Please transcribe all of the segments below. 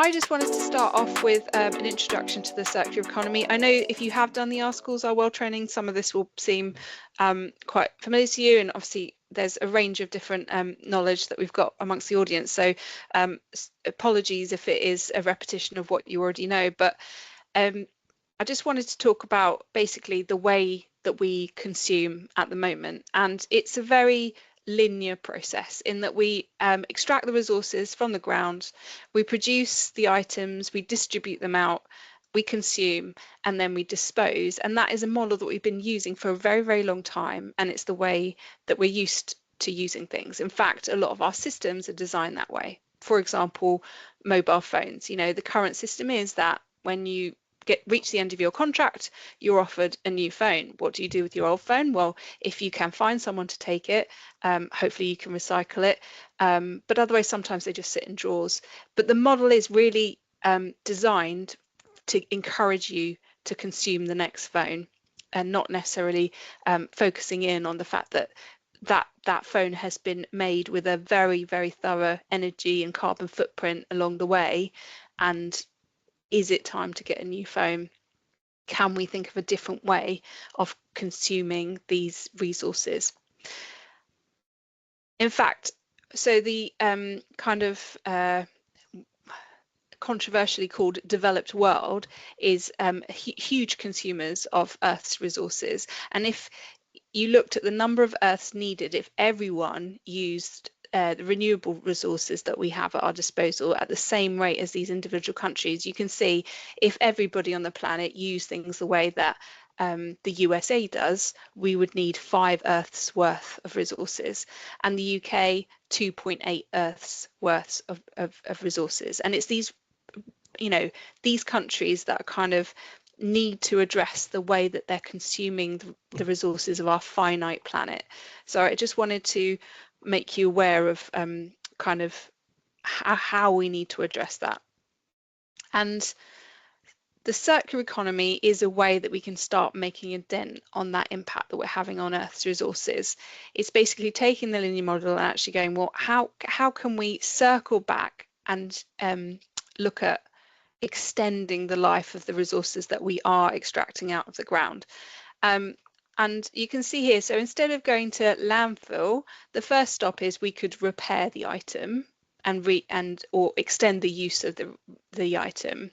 I just wanted to start off with an introduction to the circular economy. I know if you have done the Our Schools, Our World training, some of this will seem quite familiar to you, and obviously there's a range of different knowledge that we've got amongst the audience, so apologies if it is a repetition of what you already know, but I just wanted to talk about basically the way that we consume at the moment, and it's a very linear process in that we extract the resources from the ground, we produce the items, we distribute them out, we consume, and then we dispose. And that is a model that we've been using for a very, very long time, and it's the way that we're used to using things. In fact, a lot of our systems are designed that way. For example, mobile phones. You know, the current system is that when you reach the end of your contract, you're offered a new phone. What do you do with your old phone? Well, if you can find someone to take it, hopefully you can recycle it. But otherwise, sometimes they just sit in drawers. But the model is really designed to encourage you to consume the next phone, and not necessarily focusing in on the fact that that phone has been made with a very, very thorough energy and carbon footprint along the way. And is it time to get a new phone? Can we think of a different way of consuming these resources? In fact, so the kind of controversially called developed world is huge consumers of Earth's resources. And if you looked at the number of Earths needed, if everyone used the renewable resources that we have at our disposal at the same rate as these individual countries, you can see if everybody on the planet used things the way that the USA does, we would need 5 Earths worth of resources, and the UK 2.8 Earths worth of resources. And it's these, you know, these countries that are kind of need to address the way that they're consuming the resources of our finite planet. So I just wanted to make you aware of kind of how we need to address that. And the circular economy is a way that we can start making a dent on that impact that we're having on Earth's resources. It's basically taking the linear model and actually going, well, how can we circle back and look at extending the life of the resources that we are extracting out of the ground. And you can see here, so instead of going to landfill, the first stop is we could repair the item or extend the use of the item.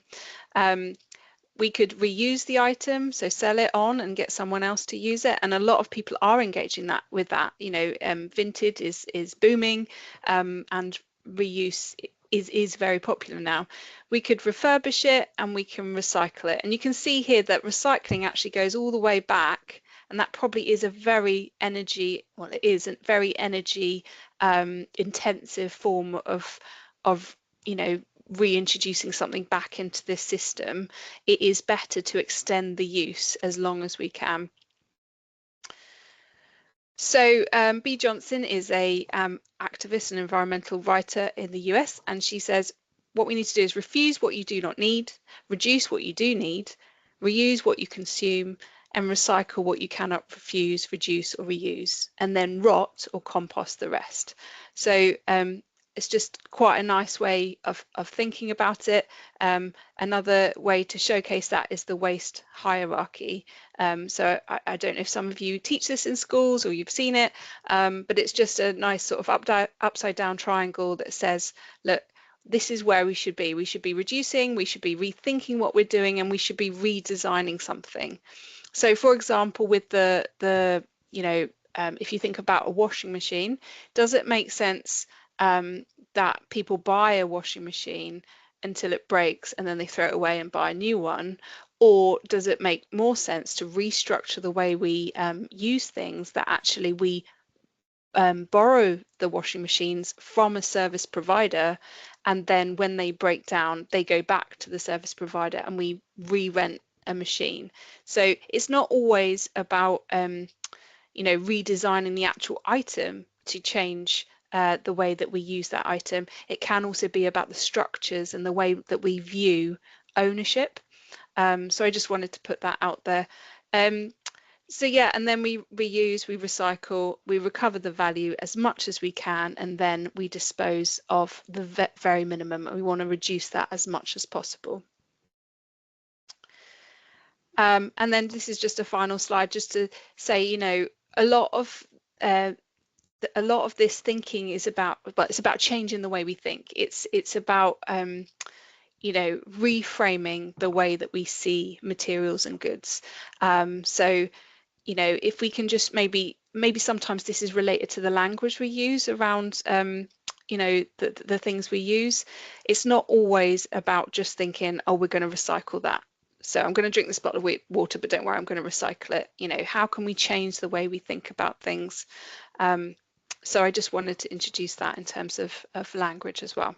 We could reuse the item, so sell it on and get someone else to use it. And a lot of people are engaging with that. You know, vintage is booming, and reuse is very popular now. We could refurbish it and we can recycle it. And you can see here that recycling actually goes all the way back, and that probably is a very energy intensive form of you know, reintroducing something back into this system. It is better to extend the use as long as we can. So Bea Johnson is a activist and environmental writer in the US, and she says what we need to do is refuse what you do not need, reduce what you do need, reuse what you consume, and recycle what you cannot refuse, reduce, or reuse, and then rot or compost the rest. So it's just quite a nice way of thinking about it. Another way to showcase that is the waste hierarchy. So I don't know if some of you teach this in schools or you've seen it, but it's just a nice sort of upside down triangle that says, look, this is where we should be. We should be reducing, we should be rethinking what we're doing, and we should be redesigning something. So for example, with the you know, if you think about a washing machine, does it make sense that people buy a washing machine until it breaks and then they throw it away and buy a new one? Or does it make more sense to restructure the way we use things, that actually we borrow the washing machines from a service provider, and then when they break down, they go back to the service provider and we re-rent a machine? So it's not always about you know, redesigning the actual item to change the way that we use that item. It can also be about the structures and the way that we view ownership. So I just wanted to put that out there. So yeah, and then we reuse, we recycle, we recover the value as much as we can, and then we dispose of the very minimum, and we want to reduce that as much as possible. And then this is just a final slide, just to say, you know, a lot of this thinking is about, but it's about changing the way we think. It's about you know, reframing the way that we see materials and goods. So, you know, if we can just maybe sometimes this is related to the language we use around you know, the things we use. It's not always about just thinking, oh, we're going to recycle that. So I'm going to drink this bottle of water, but don't worry, I'm going to recycle it. You know, how can we change the way we think about things? So I just wanted to introduce that in terms of language as well.